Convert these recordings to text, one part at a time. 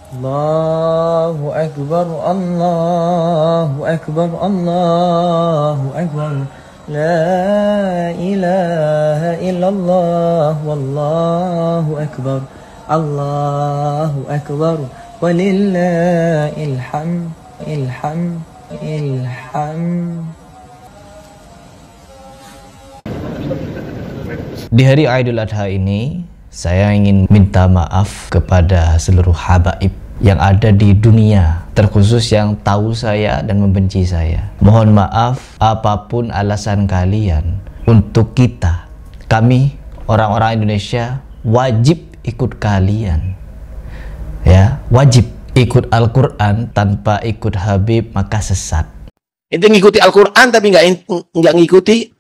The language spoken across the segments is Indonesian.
Allahu Akbar, Allahu Akbar, Allahu Akbar. La ilaha illallah, wallahu akbar. Allahu Akbar, walillahil hamd, ilham. Di hari Idul Adha ini, saya ingin minta maaf kepada seluruh habaib yang ada di dunia, terkhusus yang tahu saya dan membenci saya. Mohon maaf apapun alasan kalian. Untuk kami orang-orang Indonesia wajib ikut kalian, ya, wajib ikut Al-Quran. Tanpa ikut Habib maka sesat. Ente ngikuti Al-Quran tapi nggak ngikuti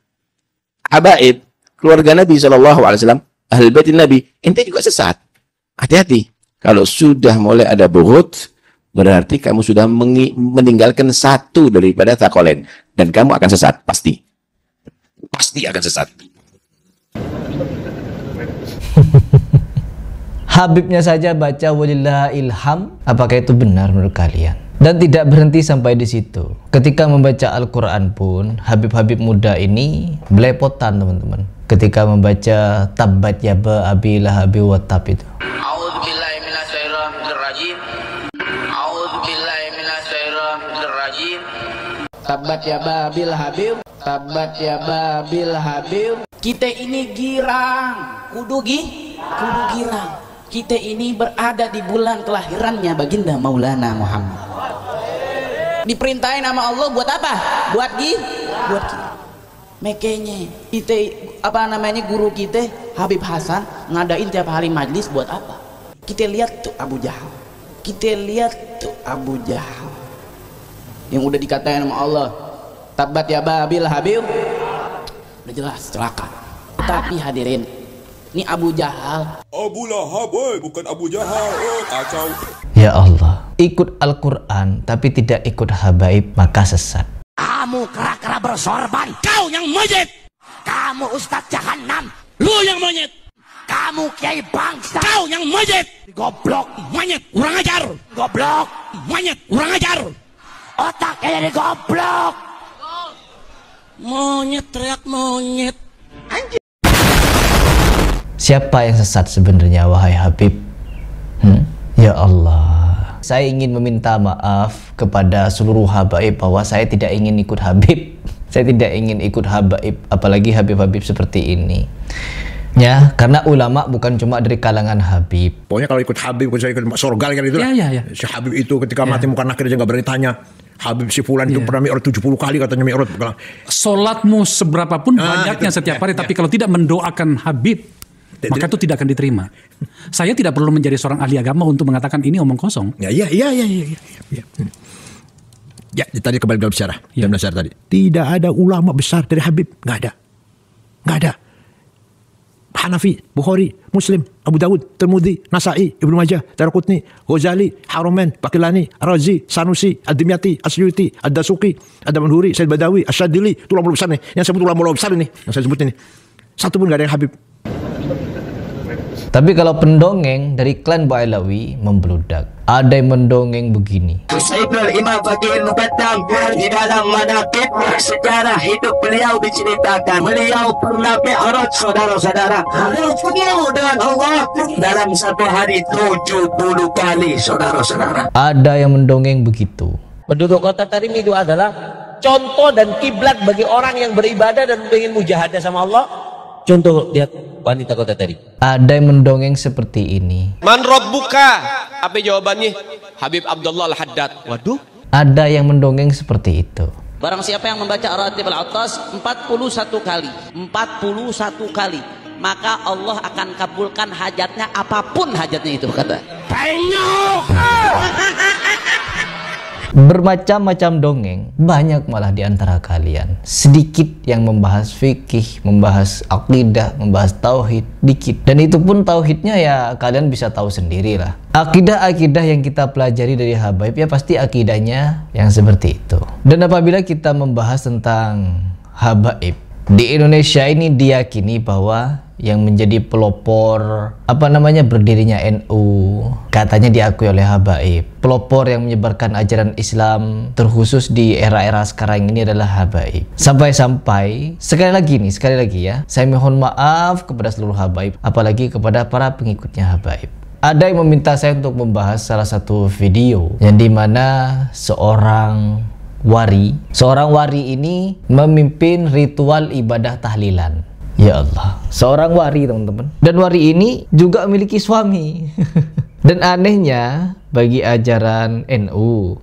habaib, keluarga Nabi SAW, Ahlul Bait Nabi, ente juga sesat. Hati-hati. Kalau sudah mulai ada bughut, berarti kamu sudah meninggalkan satu daripada taqolain, dan kamu akan sesat, pasti. Pasti akan sesat. Habibnya saja baca walillahil hamd, apakah itu benar menurut kalian? Dan tidak berhenti sampai di situ. Ketika membaca Al-Quran pun, Habib-Habib muda ini belepotan, teman-teman. Ketika membaca tabbat yaba abi lahabi wa tab itu. A'udzubillahi minasyaitonirrajim. A'udzubillahi minasyaitonirrajim. Tabbat yaba abil habib. Tabbat yaba abil habib. Kita ini girang, kudu girang. Kita ini berada di bulan kelahirannya baginda Maulana Muhammad. Diperintahin sama Allah buat apa? Buat kita. Makanya kita guru kita Habib Hasan ngadain tiap hari majlis buat apa? Kita lihat tuh Abu Jahal. Yang udah dikatain sama Allah, tabbat ya babil habib. Udah jelas celaka. Tapi hadirin, ini Abu Jahal. Abu Lahab, bukan Abu Jahal. Oh, kacau. Ya Allah, ikut Al-Quran tapi tidak ikut habaib maka sesat. Kamu kera-kera bersorban, kau yang monyet. Kamu Ustadz Jahannam, lu yang monyet. Kamu Kiai Bangsa, kau yang monyet. Goblok, monyet, kurang ajar. Goblok, monyet, kurang ajar. Otaknya jadi goblok. Monyet, teriak monyet. Anjir. Siapa yang sesat sebenarnya, wahai Habib? Ya Allah, saya ingin meminta maaf kepada seluruh habaib bahwa saya tidak ingin ikut Habib. Saya tidak ingin ikut habaib, apalagi Habib-Habib seperti ini. Ya, karena ulama bukan cuma dari kalangan Habib. Pokoknya kalau ikut Habib, saya ikut surga kan itu. Ya. Si Habib itu ketika mati muka nakir aja nggak berani tanya. Habib si Fulan itu pernah mi'raj 70 kali katanya mi'raj. Sholatmu seberapapun banyaknya setiap hari, tapi kalau tidak mendoakan Habib, maka itu tidak akan diterima. Saya tidak perlu menjadi seorang ahli agama untuk mengatakan ini omong kosong. Iya. Ya, tadi kembali dalam sejarah. Dalam sejarah tadi. Tidak ada ulama besar dari Habib. Nggak ada. Hanafi, Bukhari, Muslim, Abu Dawud, Tirmidzi, Nasa'i, Ibnu Majah, Daraqutni, Ghazali, Haromen, Bakilani, Ar-Razi, Sanusi, Ad-Dimyati, Asyuyuti, Ad-Dasuki, Ad-Manhuri, Said Badawi, Asyadili. Itu ulama besar nih. Yang saya sebut ulama besar ini. Yang saya sebut ini. Satu pun nggak ada yang Habib. Tapi kalau pendongeng dari klan Ba'alawi membludak. Ada yang mendongeng begini. Sayyidul Imam Fakih Muqaddam di dalam manaqib sejarah hidup beliau diceritakan. Beliau pernah mi'raj, saudara-saudara. Beliau dengan Allah dalam satu hari 70 kali, saudara-saudara. Ada yang mendongeng begitu. Penduduk kota Tarim itu adalah contoh dan kiblat bagi orang yang beribadah dan ingin mujahadah sama Allah. Contoh, lihat wanita kota Tarim. Ada yang mendongeng seperti ini. Man Rabbuka? Apa jawabannya? Habib Abdullah Al-Haddad. Waduh. Ada yang mendongeng seperti itu. Barang siapa yang membaca Ar-Ratib Al-Attas 41 kali, maka Allah akan kabulkan hajatnya, apapun hajatnya itu, kata. Bermacam-macam dongeng, banyak malah di antara kalian. Sedikit yang membahas fikih, membahas akidah, membahas tauhid, dikit. Dan itu pun tauhidnya ya kalian bisa tahu sendiri lah. Akidah-akidah yang kita pelajari dari habaib ya pasti akidahnya yang seperti itu. Dan apabila kita membahas tentang habaib, Di Indonesia ini diyakini bahwa yang menjadi pelopor berdirinya NU katanya diakui oleh habaib. Pelopor yang menyebarkan ajaran Islam terkhusus di era-era sekarang ini adalah habaib. Sampai-sampai sekali lagi ya, saya mohon maaf kepada seluruh habaib, apalagi kepada para pengikutnya habaib. Ada yang meminta saya untuk membahas salah satu video yang dimana seorang wari ini memimpin ritual ibadah tahlilan. Ya Allah, seorang wari teman-teman. Dan wari ini juga memiliki suami. Dan anehnya bagi ajaran NU,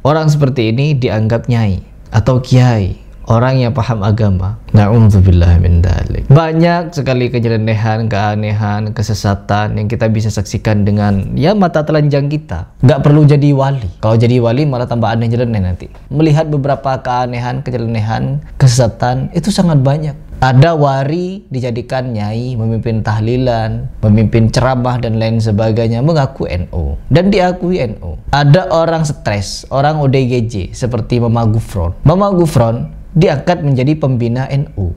orang seperti ini dianggap nyai atau kiai, orang yang paham agama. Na'udzubillah min dzalik. Banyak sekali kenyelenehan, keanehan, kesesatan yang kita bisa saksikan dengan mata telanjang kita. Nggak perlu jadi wali. Kalau jadi wali malah tambah aneh nyeleneh nanti. Melihat beberapa keanehan, kenyelenehan, kesesatan itu sangat banyak. Ada wari dijadikan nyai, memimpin tahlilan, memimpin ceramah dan lain sebagainya, mengaku NU dan diakui NU. Ada orang stres, orang ODGJ seperti Mama Gufron. Mama Gufron diangkat menjadi pembina NU.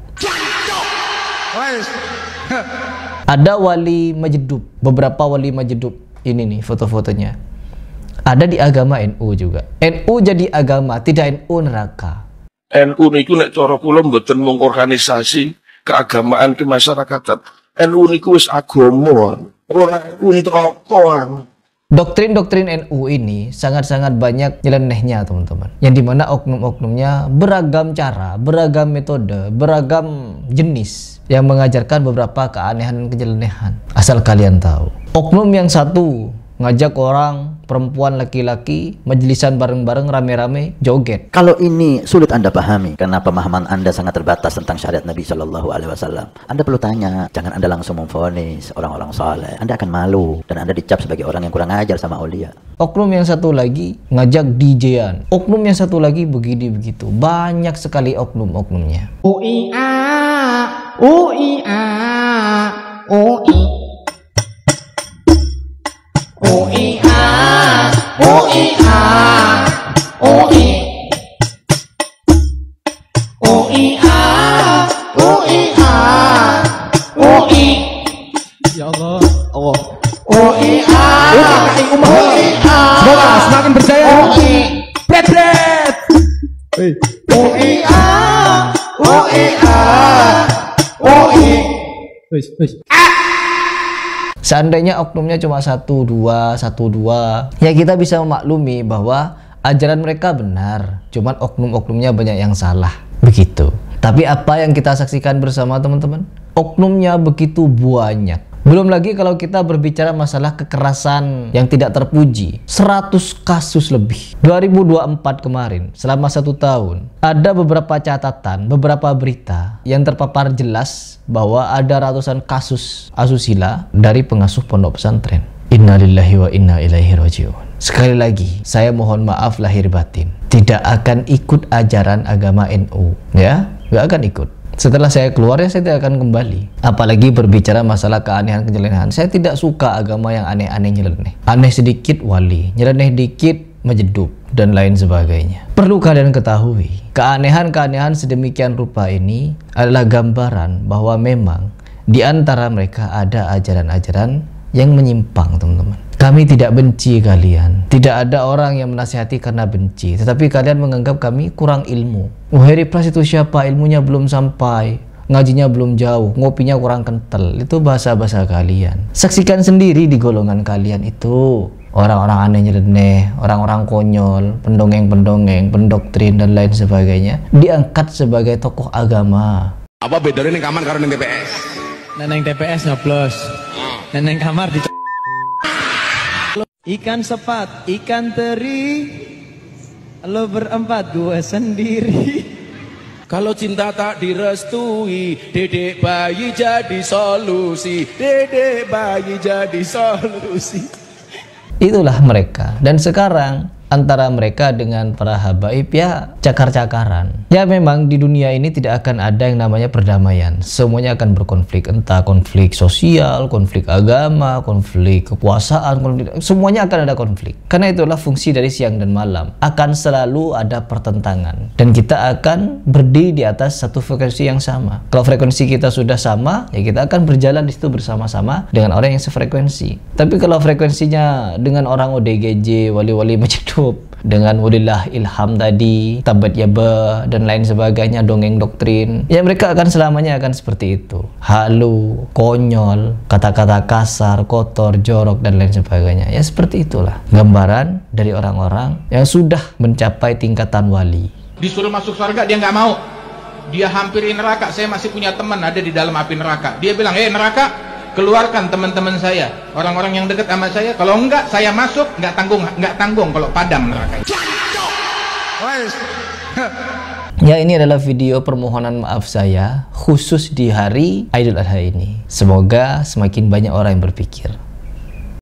Ada wali Majedub, beberapa wali Majedub ini nih foto-fotonya. Ada di agama NU juga. NU jadi agama, tidak NU neraka. NU niku nek cara kula mboten mung organisasi keagamaan kemasyarakatan. NU niku wis agama. Ora NU neraka. Doktrin-doktrin NU ini sangat-sangat banyak nyelenehnya teman-teman. Yang dimana oknum-oknumnya beragam cara, beragam metode, beragam jenis yang mengajarkan beberapa keanehan dan kenyelenehan. Asal kalian tahu, oknum yang satu ngajak orang perempuan laki-laki majelisan bareng-bareng rame-rame joget. Kalau ini sulit Anda pahami karena pemahaman Anda sangat terbatas tentang syariat Nabi Shallallahu Alaihi Wasallam, Anda perlu tanya. Jangan Anda langsung memvonis orang-orang saleh. Anda akan malu dan Anda dicap sebagai orang yang kurang ajar sama aulia. Oknum yang satu lagi ngajak DJ-an. Oknum yang satu lagi begini begitu. Banyak sekali oknum-oknumnya. Ya Allah, semoga semakin berjaya. Bret. Seandainya oknumnya cuma satu dua, ya kita bisa memaklumi bahwa ajaran mereka benar, cuman oknum-oknumnya banyak yang salah, begitu. Tapi apa yang kita saksikan bersama teman-teman? Oknumnya begitu banyak. Belum lagi kalau kita berbicara masalah kekerasan yang tidak terpuji, 100 kasus lebih. 2024 kemarin, selama 1 tahun, ada beberapa catatan, beberapa berita yang terpapar jelas bahwa ada ratusan kasus asusila dari pengasuh pondok pesantren. Innalillahi wa inna ilaihi rajiun. Sekali lagi, saya mohon maaf lahir batin. Tidak akan ikut ajaran agama NU, ya, nggak akan ikut. Setelah saya keluar, saya tidak akan kembali. Apalagi berbicara masalah keanehan kenyelenehan. Saya tidak suka agama yang aneh-aneh nyeleneh. Aneh sedikit wali, nyeleneh dikit Majedub dan lain sebagainya. Perlu kalian ketahui, keanehan-keanehan sedemikian rupa ini adalah gambaran bahwa memang di antara mereka ada ajaran-ajaran yang menyimpang, teman-teman. Kami tidak benci kalian. Tidak ada orang yang menasihati karena benci. Tetapi kalian menganggap kami kurang ilmu. Heri Pras itu siapa? Ilmunya belum sampai. Ngajinya belum jauh. Ngopinya kurang kental. Itu bahasa-bahasa kalian. Saksikan sendiri di golongan kalian itu. Orang-orang aneh nyeleneh, orang-orang konyol, pendongeng-pendongeng, pendoktrin dan lain sebagainya. Diangkat sebagai tokoh agama. Apa bedanya nih kamar karo ning TPS? Neneng TPS nyoblos. Neneng kamar di ikan sepat, ikan teri, lo berempat, gue sendiri. Kalau cinta tak direstui, dedek bayi jadi solusi. Dedek bayi jadi solusi. Itulah mereka. Dan sekarang antara mereka dengan para habaib ya cakar-cakaran. Ya memang di dunia ini tidak akan ada yang namanya perdamaian. Semuanya akan berkonflik, entah konflik sosial, konflik agama, konflik kekuasaan, konflik, semuanya akan ada konflik. Karena itulah fungsi dari siang dan malam. Akan selalu ada pertentangan dan kita akan berdiri di atas satu frekuensi yang sama. Kalau frekuensi kita sudah sama, ya kita akan berjalan di situ bersama-sama dengan orang yang sefrekuensi. Tapi kalau frekuensinya dengan orang ODGJ, wali-wali majedub, dengan walillah ilham tadi, tabat yaba dan lain sebagainya, dongeng doktrin, ya mereka akan selamanya akan seperti itu. Halu, konyol, kata-kata kasar, kotor, jorok dan lain sebagainya. Ya seperti itulah gambaran dari orang-orang yang sudah mencapai tingkatan wali. Disuruh masuk surga dia nggak mau. Dia hampiri neraka. Saya masih punya teman ada di dalam api neraka. Dia bilang, neraka, keluarkan teman-teman saya, orang-orang yang dekat sama saya. Kalau enggak, saya masuk, nggak tanggung kalau padam neraka. Ya, ini adalah video permohonan maaf saya khusus di hari Idul Adha ini. Semoga semakin banyak orang yang berpikir.